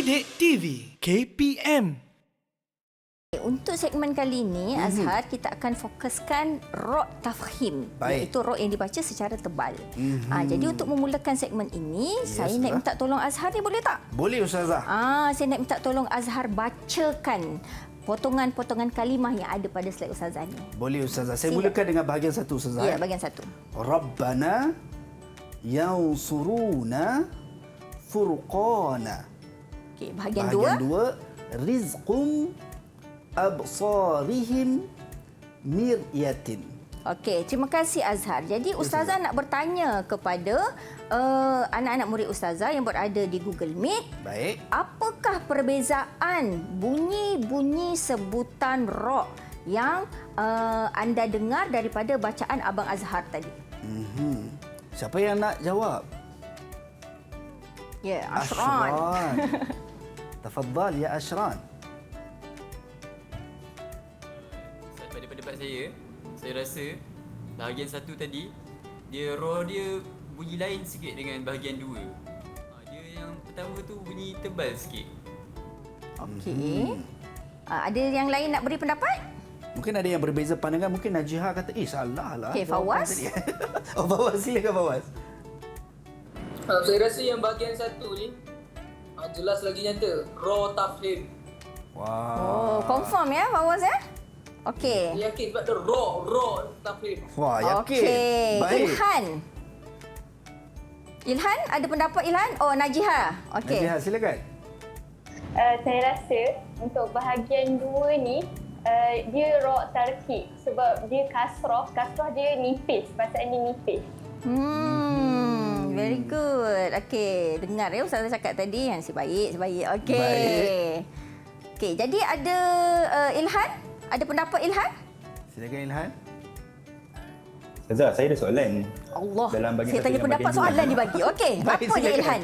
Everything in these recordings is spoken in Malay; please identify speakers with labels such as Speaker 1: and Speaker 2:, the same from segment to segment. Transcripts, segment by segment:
Speaker 1: Didik TV KPM.
Speaker 2: Untuk segmen kali ini, Azhar, kita akan fokuskan ra' tafkhim, iaitu ra' yang dibaca secara tebal. Jadi untuk memulakan segmen ini, saya nak minta tolong Azhar ni, boleh tak?
Speaker 3: Boleh, Ustazah.
Speaker 2: Saya nak minta tolong Azhar bacakan potongan-potongan kalimah yang ada pada slide Ustazah ni.
Speaker 3: Boleh, Ustazah. Saya mulakan dengan bahagian satu, Ustazah.
Speaker 2: Ya, bahagian satu.
Speaker 3: Rabbana yansuruna furqana.
Speaker 2: Okey, bahagian
Speaker 3: dua, rizqum absarihim miryatin.
Speaker 2: Okey, terima kasih Azhar. Jadi Ustazah nak bertanya kepada anak-anak murid Ustazah yang berada di Google Meet.
Speaker 3: Baik.
Speaker 2: Apakah perbezaan bunyi-bunyi sebutan ra' yang anda dengar daripada bacaan Abang Azhar tadi?
Speaker 3: Siapa yang nak jawab?
Speaker 2: Ya, Ashran.
Speaker 3: Tafadhal ya Ashran.
Speaker 4: Pada pendapat saya rasa bahagian satu tadi, ra dia bunyi lain sikit dengan bahagian dua. Dia yang pertama tu bunyi tebal sikit.
Speaker 2: Okey. Ada yang lain nak beri pendapat?
Speaker 3: Mungkin ada yang berbeza pandangan. Mungkin Najihah kata, salah lah.
Speaker 2: Okey, Fawaz.
Speaker 3: Fawaz, silakan Fawaz.
Speaker 5: Saya rasa yang bahagian satu ni jelas lagi nyata. Ra' tafkhim.
Speaker 3: Wah.
Speaker 2: Confirm ya Fawaz ya? Okey.
Speaker 5: Yakin sebab tu ra' tafkhim.
Speaker 3: Wah, yakin.
Speaker 2: Okey.
Speaker 3: Baik.
Speaker 2: Ilhan, ada pendapat Ilhan? Oh, Najihah. Okey.
Speaker 3: Najihah, silakan.
Speaker 6: Saya rasa untuk bahagian dua ni dia ra' tarkib sebab dia kasrah dia nipis, bacaan dia nipis.
Speaker 2: Very good. Okey, dengar ya Ustazah cakap tadi yang si baik. Okey. Okey, jadi ada Ilhan? Ada pendapat Ilhan?
Speaker 3: Silakan Ilhan.
Speaker 7: Ustazah, saya ada soalan.
Speaker 2: Allah.
Speaker 7: Dalam bahagian
Speaker 2: Saya tanya pendapat soalan dibagi. Okey, apa dia Ilhan?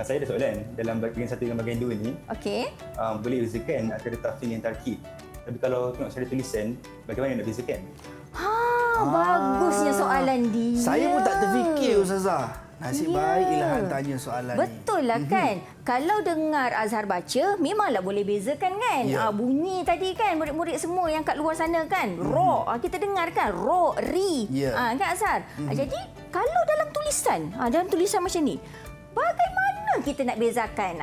Speaker 7: Saya ada soalan. Dalam bahagian satu dan bahagian dua ni,
Speaker 2: Okey.
Speaker 7: boleh bezakan antara tafsir dan tarkib. Tapi kalau tengok secara tulisan, bagaimana nak bezakan?
Speaker 2: Bagusnya soalan dia.
Speaker 3: Saya pun tak terfikir, Ustazah. Nasib baik Ilhan tanya soalan ni.
Speaker 2: Betul lah kan. Kalau dengar Azhar baca, memanglah boleh bezakan kan. Bunyi tadi kan, murid-murid semua yang kat luar sana kan. Ra, kita dengar kan. Ra, ri. Kan Azhar? Jadi, kalau dalam tulisan macam ni, bagaimana kita nak bezakan?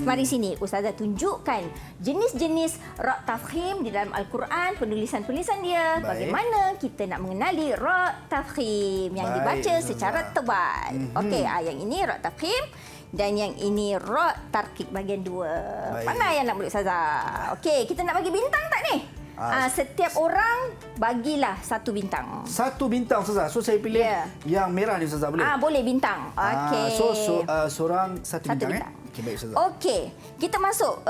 Speaker 2: Mari sini Ustazah tunjukkan jenis-jenis ra' tafkhim di dalam Al-Quran, penulisan-penulisan dia.
Speaker 3: Baik.
Speaker 2: Bagaimana kita nak mengenali ra' tafkhim yang dibaca secara tebal. Okey, yang ini ra' tafkhim dan yang ini ra' tarkib bahagian dua. Mana yang nak murid Ustazah? Okey, kita nak bagi bintang tak ni? Setiap orang bagilah satu bintang.
Speaker 3: Satu bintang, Ustazah. So saya pilih yang merah ni, Ustazah, boleh?
Speaker 2: Boleh bintang. Okey.
Speaker 3: Seorang satu bintang. Okey, baik, Ustazah.
Speaker 2: Okey. Kita masuk.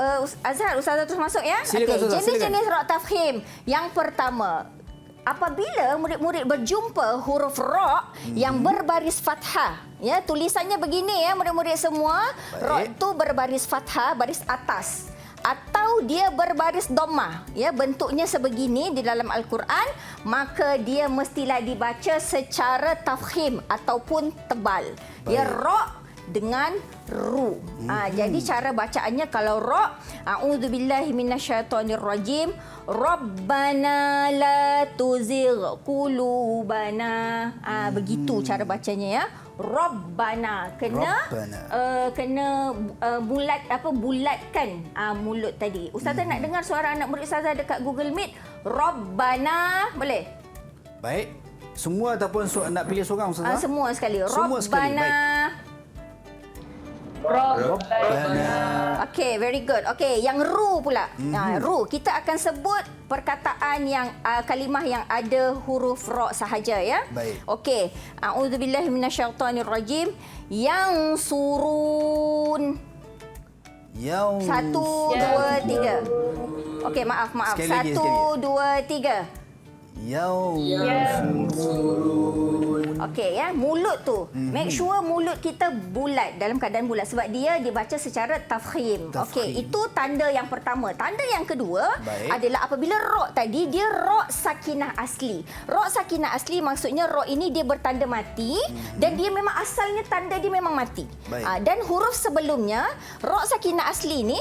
Speaker 2: Ustazah terus masuk ya.
Speaker 3: Silakan, Ustazah.
Speaker 2: Jenis-jenis ra' tafkhim. Yang pertama, apabila murid-murid berjumpa huruf ra' yang berbaris fathah, ya, tulisannya begini ya murid-murid semua. Ra' tu berbaris fathah, baris atas. Atau dia berbaris dhammah, ya, bentuknya sebegini di dalam Al-Quran, maka dia mestilah dibaca secara tafkhim ataupun tebal. Ya, ra' dengan ru. Jadi cara bacaannya kalau ra', a'udzubillahi minasyaitonirrajim, rabbana la tuzigh qulubana. Begitu cara bacanya ya. Rabbana kena bulatkan mulut tadi. Ustazah nak dengar suara anak murid Ustazah dekat Google Meet. Rabbana, boleh?
Speaker 3: Baik. Semua ataupun nak pilih seorang, Ustazah?
Speaker 2: Semua sekali.
Speaker 3: Semua sekali.
Speaker 2: Rabbana. Okey, very good. Okey, yang ru pula. Ru, kita akan sebut perkataan yang kalimah yang ada huruf ra sahaja ya.
Speaker 3: Baik.
Speaker 2: Okey. A'udzubillahi minasyaitonirrajim. Yang surun. Satu, dua, tiga. Okey, maaf.
Speaker 3: Sekali lagi,
Speaker 2: Satu, dua, tiga.
Speaker 3: Yang surun.
Speaker 2: Okey ya, mulut tu. Make sure mulut kita bulat, dalam keadaan bulat sebab dia dibaca secara tafkhim. Okey, itu tanda yang pertama. Tanda yang kedua adalah apabila ra tadi dia ra sakinah asli. Ra sakinah asli maksudnya ra ini dia bertanda mati dan dia memang asalnya tanda dia memang mati. Dan huruf sebelumnya ra sakinah asli ni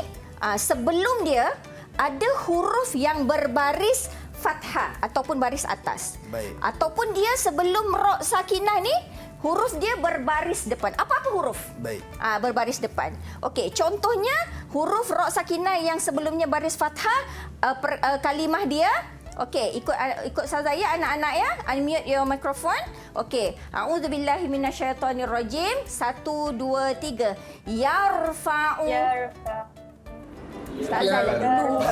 Speaker 2: sebelum dia ada huruf yang berbaris fathah ataupun baris atas. Ataupun dia sebelum ra sakinah ni huruf dia berbaris depan. Apa-apa huruf? Berbaris depan. Okey, contohnya huruf ra sakinah yang sebelumnya baris fathah, kalimah dia. Okey, ikut Ustazah ya anak-anak ya. Unmute your microphone. Okey. A'udzubillahi minasyaitonirrajim. 1 2 3. Yarfa'u. Ustazah lah dulu.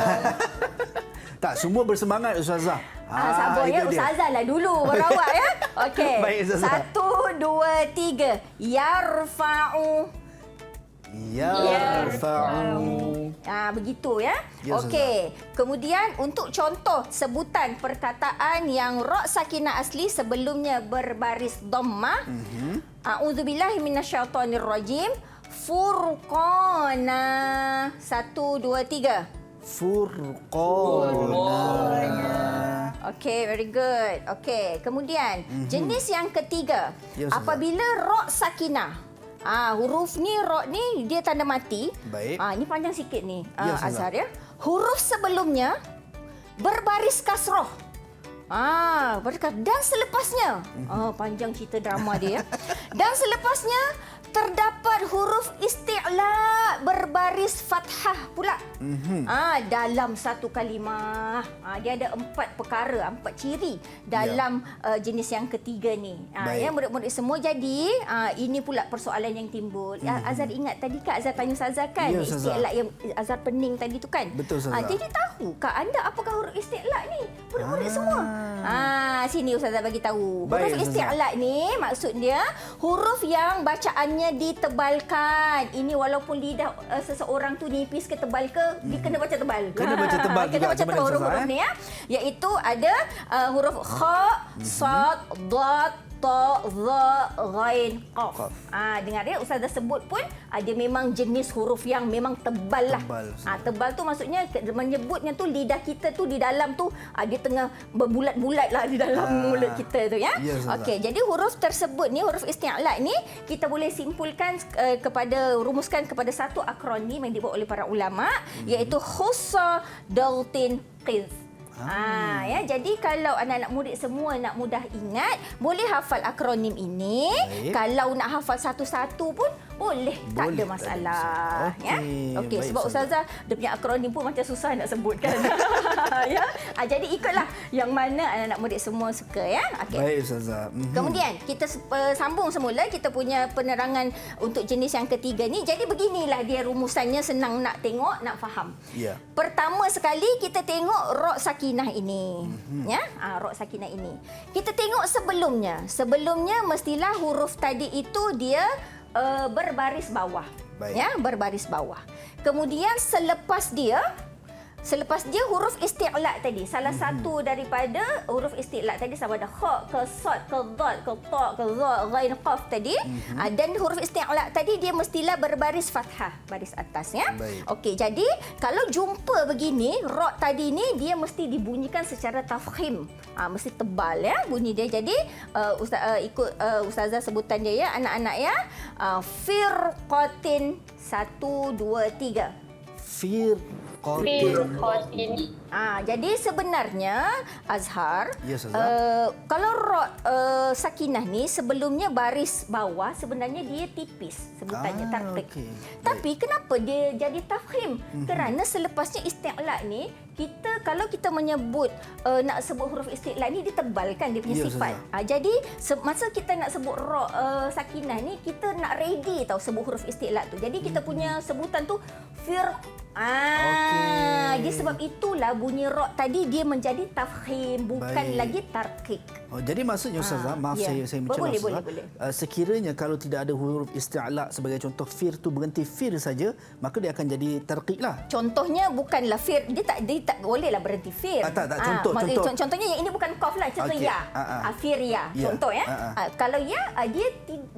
Speaker 3: Tak, semua bersemangat Ustazah.
Speaker 2: Sabar ya, Ustazah lah dulu baru awak ya. Okey.
Speaker 3: Baik, Ustazah.
Speaker 2: 1 2 3. Yarfa'u.
Speaker 3: Yarfa'u.
Speaker 2: Begitu ya.
Speaker 3: Ya,
Speaker 2: Okey. Kemudian untuk contoh sebutan perkataan yang ra sakinah asli sebelumnya berbaris dhammah. A'udzubillahi minasyaitonirrajim. Furqana. 1 2 3.
Speaker 3: Furqana.
Speaker 2: Okey, very good. Okey, kemudian jenis yang ketiga.
Speaker 3: Ya, Ustazah.
Speaker 2: Apabila ra sakinah. Huruf ni ra ni dia tanda mati.
Speaker 3: Baik.
Speaker 2: Ni panjang sikit ni,
Speaker 3: Ya, Ustazah.
Speaker 2: Azhar ya. Huruf sebelumnya berbaris kasrah. Dan selepasnya, panjang cerita drama dia ya. Dan selepasnya terdapat huruf isti'la berbaris fathah pula. Dalam satu kalimah. Dia ada 4 perkara, 4 ciri dalam jenis yang ketiga ni. Ya, murid-murid semua. Jadi ini pula persoalan yang timbul. Azhar ingat tadi kan Azhar tanya Ustazah kan,
Speaker 3: Ya, Ustazah.
Speaker 2: isti'la yang Azhar pening tadi tu kan.
Speaker 3: Betul, Ustazah.
Speaker 2: Jadi tahukah anda apakah huruf isti'la ni? Murid-murid semua. Sini Ustazah bagi tahu.
Speaker 3: Baik,
Speaker 2: Huruf
Speaker 3: Ustazah.
Speaker 2: isti'la ni maksudnya huruf yang bacaannya ditebalkan. Ini walaupun lidah seseorang tu nipis ke tebal ke, dia kena baca tebal.
Speaker 3: Kena baca tebal
Speaker 2: Kena
Speaker 3: juga.
Speaker 2: baca
Speaker 3: Macam
Speaker 2: tebal
Speaker 3: mana,
Speaker 2: huruf-huruf
Speaker 3: Ustazah,
Speaker 2: ni ya. Iaitu ada huruf kha, sad, dad, ta, za, ghain, qaf. Dengar ya, Ustazah sebut pun dia memang jenis huruf yang memang tebal lah.
Speaker 3: Tebal,
Speaker 2: Tebal tu maksudnya menyebutnya tu lidah kita tu di dalam tu dia tengah berbulat-bulat lah di dalam mulut kita tu ya.
Speaker 3: Ya, Ustazah.
Speaker 2: Okey, jadi huruf tersebut ni, huruf isti'la ni kita boleh simpulkan rumuskan kepada satu akronim yang dibuat oleh para ulama iaitu khussa daltin qiz. Ya, jadi kalau anak-anak murid semua nak mudah ingat, boleh hafal akronim ini.
Speaker 3: Baik.
Speaker 2: Kalau nak hafal satu-satu pun boleh, tak ada
Speaker 3: Boleh,
Speaker 2: masalah.
Speaker 3: tak ada masalah.
Speaker 2: Ya.
Speaker 3: Okey, baik,
Speaker 2: Sebab Ustazah dia punya akronim pun macam susah nak sebutkan. Ya. Jadi ikutlah yang mana anak-anak murid semua suka ya. Okey.
Speaker 3: Baik Ustazah.
Speaker 2: Kemudian kita sambung semula kita punya penerangan untuk jenis yang ketiga ni. Jadi beginilah dia rumusannya, senang nak tengok, nak faham.
Speaker 3: Ya.
Speaker 2: Pertama sekali kita tengok ra sakinah ini. Ya, ra sakinah ini. Kita tengok sebelumnya. Sebelumnya mestilah huruf tadi itu dia berbaris bawah.
Speaker 3: Baik.
Speaker 2: Ya, berbaris bawah. Kemudian selepas dia huruf isti'la tadi. Salah satu daripada huruf isti'la tadi sama ada kha, ke sad, ke dal, ke ta, ke za, ghain, qaf tadi. Dan huruf isti'la tadi dia mestilah berbaris fathah, baris atas ya.
Speaker 3: Baik.
Speaker 2: Okey, jadi kalau jumpa begini, ra tadi ni dia mesti dibunyikan secara tafkhim. Mesti tebal ya bunyi dia. Jadi ikut Ustazah sebutan dia ya anak-anak ya. Firqatin 1 2 3.
Speaker 6: Firqatin.
Speaker 2: Jadi sebenarnya Azhar,
Speaker 3: Ya, Ustazah.
Speaker 2: kalau ra sakinah ni sebelumnya baris bawah, sebenarnya dia tipis sebutannya tarqiq.
Speaker 3: okey.
Speaker 2: Tapi kenapa dia jadi tafkhim? Kerana selepasnya isti'la ni kalau kita menyebut nak sebut huruf isti'la ni ditebalkan dia punya
Speaker 3: Ya,
Speaker 2: sifat. Jadi masa kita nak sebut ra sakinah ni kita nak ready tahu sebut huruf isti'la tu. Jadi kita punya sebutan tu dia sebab itulah bunyi ra tadi dia menjadi tafkhim bukan
Speaker 3: Baik.
Speaker 2: lagi tarqiq.
Speaker 3: Oh, jadi maksudnya Ustazah, maaf
Speaker 2: ya.
Speaker 3: saya mencelah
Speaker 2: Boleh,
Speaker 3: Ustazah.
Speaker 2: boleh.
Speaker 3: Sekiranya kalau tidak ada huruf isti'la sebagai contoh fir tu berhenti fir saja, maka dia akan jadi tarqiq lah.
Speaker 2: Contohnya bukanlah fir, dia tak bolehlah berhenti fir.
Speaker 3: Tak, contoh.
Speaker 2: Contohnya yang ini bukan qaf lah, contoh
Speaker 3: Okey.
Speaker 2: ya. Fir ya.
Speaker 3: Ya.
Speaker 2: Contoh ya. Kalau ya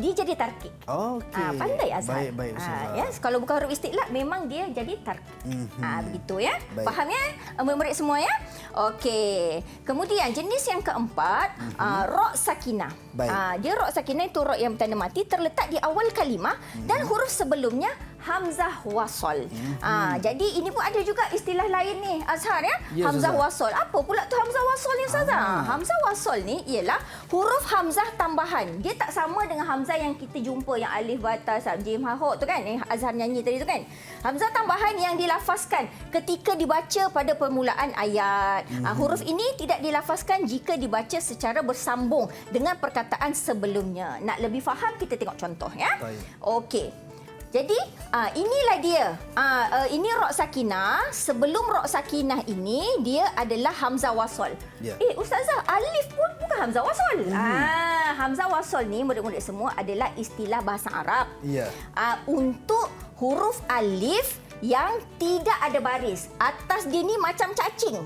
Speaker 2: dia jadi tarqiq.
Speaker 3: Okey.
Speaker 2: Pandai Azhar.
Speaker 3: Baik Ustazah.
Speaker 2: Ya, kalau bukan huruf isti'la memang dia jadi tarqiq. Begitu ya.
Speaker 3: Baik.
Speaker 2: Faham ya? Murid-murid semua ya? Okey. Kemudian jenis yang keempat, ra' sakinah.
Speaker 3: Baik.
Speaker 2: Dia ra' sakinah itu ra' yang bertanda mati terletak di awal kalimah dan huruf sebelumnya hamzah wasal. Jadi ini pun ada juga istilah lain ni Azhar ya.
Speaker 3: Ya,
Speaker 2: Hamzah
Speaker 3: Ustazah.
Speaker 2: wasal. Apa pula tu hamzah wasal ni Ustazah? Hamzah wasal ni ialah huruf hamzah tambahan. Dia tak sama dengan hamzah yang kita jumpa yang alif, ba, ta, sa, jim, ha, ho tu kan. Azhar nyanyi tadi tu kan. Hamzah tambahan yang dilafazkan ketika dibaca pada permulaan ayat. Huruf ini tidak dilafazkan jika dibaca secara bersambung dengan perkataan sebelumnya. Nak lebih faham kita tengok contoh ya.
Speaker 3: Baik.
Speaker 2: Okey. Jadi inilah dia. Ini ra' sakinah. Sebelum ra' sakinah ini dia adalah hamzah wasal.
Speaker 3: Ya.
Speaker 2: Ustazah, alif pun bukan hamzah wasal. Hamzah wasal ni murid-murid semua adalah istilah bahasa Arab.
Speaker 3: Ya.
Speaker 2: Untuk huruf alif yang tidak ada baris. Atas dia ni macam cacing.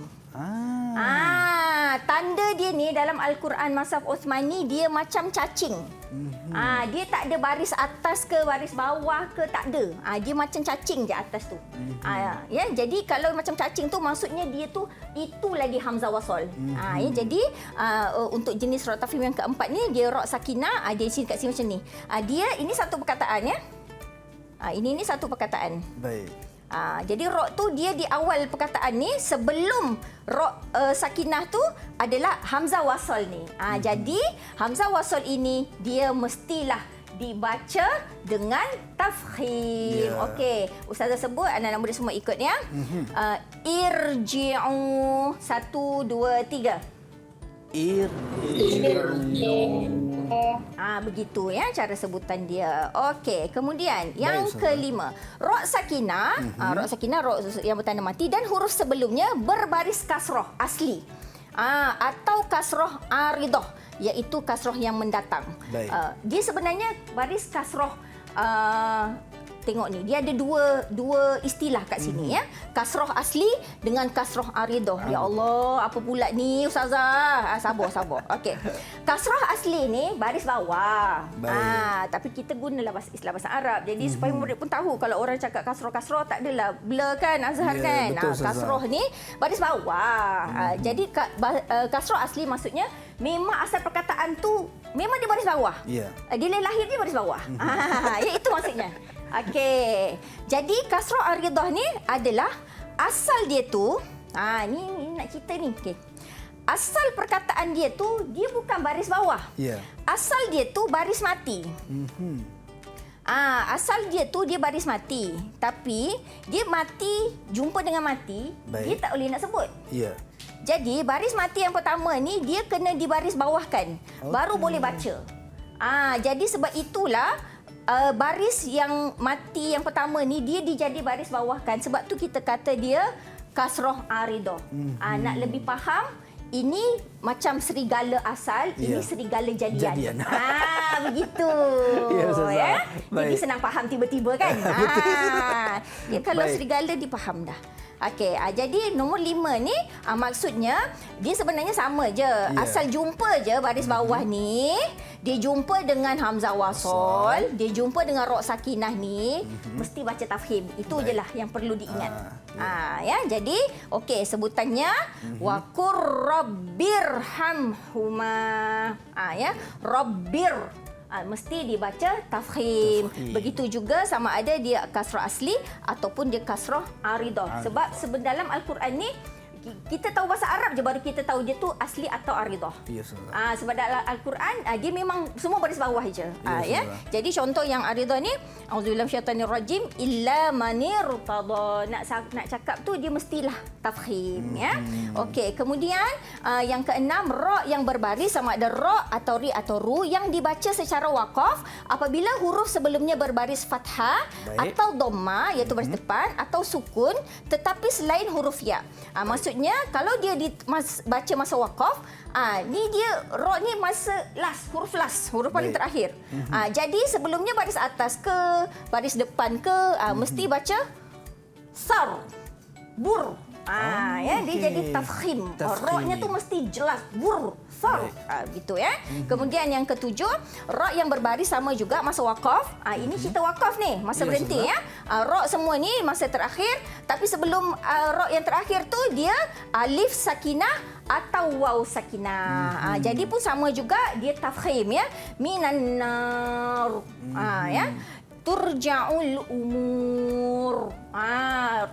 Speaker 2: Tanda dia ni dalam Al-Quran Mashaf Uthmani dia macam cacing. Dia tak ada baris atas ke baris bawah ke, tak ada. Dia macam cacing je atas tu. Ya, jadi kalau macam cacing tu maksudnya dia tu itulah dia hamzah wasal. Ya, jadi untuk jenis ra' tafkhim yang keempat ni dia ra' sakinah, dia sini kat sini macam ni. Dia ini satu perkataan ya. Ini satu perkataan.
Speaker 3: Baik.
Speaker 2: Jadi ra' tu dia di awal perkataan ni sebelum ra' sakinah tu adalah hamzah wasal ni. Jadi hamzah wasal ini dia mestilah dibaca dengan tafkhim.
Speaker 3: Ya.
Speaker 2: Okey, Ustazah sebut anak-anak murid semua ikut ya. Irji'u 1 2 3. Begitu ya cara sebutan dia. Okey, kemudian yang kelima, ra' sakinah. Ra' sakinah ra' yang bertanda mati dan huruf sebelumnya berbaris kasrah asli. Atau kasrah aridah, iaitu kasrah yang mendatang. Dia sebenarnya baris kasrah tengok ni, dia ada dua istilah kat sini ya. Kasrah asli dengan kasrah aridah. Ya Allah, apa pula ni Ustazah? Sabar. Okey. Kasrah asli ni baris bawah. Tapi kita gunalah istilah bahasa Arab. Jadi supaya murid pun tahu kalau orang cakap kasrah tak adalah blur kan Azhar kan.
Speaker 3: Betul, Ustazah.
Speaker 2: Kasrah ni baris bawah. Jadi kasrah asli maksudnya memang asal perkataan tu memang dia baris bawah.
Speaker 3: Ya.
Speaker 2: Dia lahir dia baris bawah. Ya, itu maksudnya. Okey. Jadi kasrah aridah ni adalah asal dia tu, ni nak cerita ni. Okey. Asal perkataan dia tu dia bukan baris bawah.
Speaker 3: Ya.
Speaker 2: Asal dia tu baris mati. Asal dia tu dia baris mati. Tapi dia mati jumpa dengan mati, dia tak boleh nak sebut.
Speaker 3: Ya.
Speaker 2: Jadi baris mati yang pertama ni dia kena dibaris bawahkan. Baru boleh baca. Jadi sebab itulah baris yang mati yang pertama ni dia dijadi baris bawahkan. Sebab tu kita kata dia kasrah aridah. Nak lebih faham, ini macam serigala asal, ini serigala jadian. Begitu. Ya. Jadi senang faham tiba-tiba kan. Kalau serigala dipaham dah. Okey, jadi nombor 5 ni maksudnya dia sebenarnya sama je. Asal jumpa je baris bawah ni, dia jumpa dengan hamzah wasal, dia jumpa dengan ra' sakinah ni, mesti baca tafkhim. Itu je lah yang perlu diingat. Ya, jadi okey sebutannya wa qur rabbirhamhuma. Ya, rabbir mesti dibaca tafkhim. Begitu juga sama ada dia kasrah asli ataupun dia kasrah aridah. Sebab dalam Al-Quran ni kita tahu bahasa Arab je baru kita tahu dia tu asli atau aridah. Sebab dalam Al-Quran dia memang semua baris bawah je. Ya. Jadi contoh yang aridah ni, auzubillahi minasyaitanir rajim, illa manirtada. Nak cakap tu dia mestilah tafkhim ya. Okey, kemudian yang keenam, ra' yang berbaris sama ada ra' atau ri atau ru yang dibaca secara waqaf apabila huruf sebelumnya berbaris fathah atau dhamma iaitu baris depan atau sukun tetapi selain huruf ya. Maksud maksudnya kalau dia baca masa wakaf, ni dia ra ni masa last, huruf paling terakhir. Jadi sebelumnya baris atas ke, baris depan ke, mesti baca sar, bur. Ya, dia jadi tafkhim. Ra-nya tu mesti jelas, bur, sar. Gitu ya. Kemudian yang ketujuh, ra yang berbaris sama juga masa wakaf. Ini kita wakaf ni, masa berhenti ya. Ra semua ni masa terakhir, tapi sebelum ra yang terakhir tu dia alif sakinah atau waw sakinah. Jadi pun sama juga dia tafkhim ya. Minan nar. Ya. Turja'ul umur.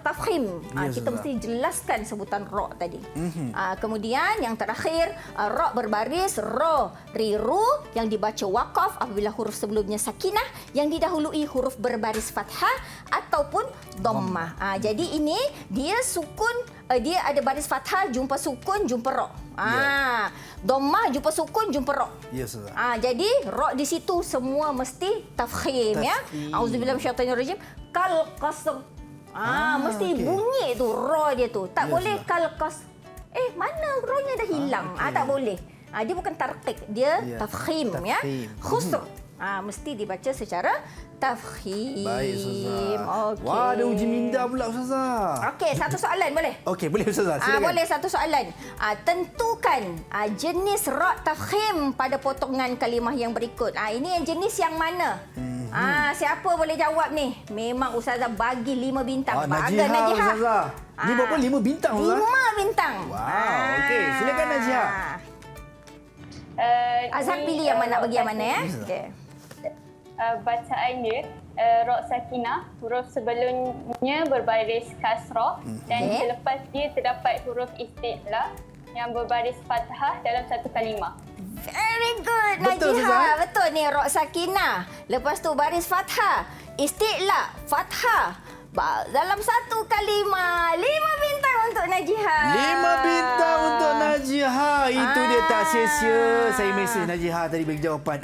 Speaker 2: Tafkhim. Kita mesti jelaskan sebutan ra tadi. Kemudian yang terakhir, ra berbaris, ra, riru yang dibaca wakaf apabila huruf sebelumnya sakinah yang didahului huruf berbaris fathah ataupun dhammah. Jadi ini dia sukun, dia ada baris fathah jumpa sukun jumpa ra. Dhammah jumpa sukun jumpa ra. Jadi ra di situ semua mesti tafkhim ya. Auzubillahi minasyaitanirrajim. Kal qasr. Mesti bunyi tu ra dia tu. Tak boleh kal qasr. Mana ra-nya dah hilang. Tak boleh. Dia bukan tarqiq, dia tafkhim ya. Khusr. Mesti dibaca secara tafkhim.
Speaker 3: Baik, Ustazah. Wah, ada uji minda pula, Ustazah.
Speaker 2: Okey, satu soalan boleh?
Speaker 3: Okey, boleh, Ustazah. Silakan.
Speaker 2: Boleh, satu soalan. Tentukan jenis ra tafkhim pada potongan kalimah yang berikut. Ini yang jenis yang mana? Siapa boleh jawab ni? Memang Ustazah bagi 5 bintang.
Speaker 3: Najihah, Ustazah. Ni berapa? 5 bintang, Ustazah?
Speaker 2: 5 bintang.
Speaker 3: Wow, okey. Silakan, Najihah.
Speaker 2: Azhar pilih yang mana, bagi yang mana ya? Okey.
Speaker 6: Bacaan dia ra sakinah, huruf sebelumnya berbaris kasrah dan selepas dia terdapat huruf isti'la yang berbaris fathah dalam satu kalimah.
Speaker 2: Very good,
Speaker 3: Betul,
Speaker 2: Najihah. Betul ni, ra sakinah. Lepas tu baris fathah, isti'la, fathah. Dalam satu kalimah. 5 bintang untuk Najihah.
Speaker 3: 5 bintang untuk Najihah. Itu dia tak sia-sia. Saya mesej Najihah tadi bagi jawapan.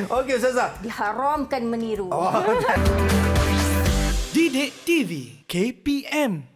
Speaker 3: Okey, Ustazah.
Speaker 2: Diharamkan meniru.
Speaker 1: Didik TV KPM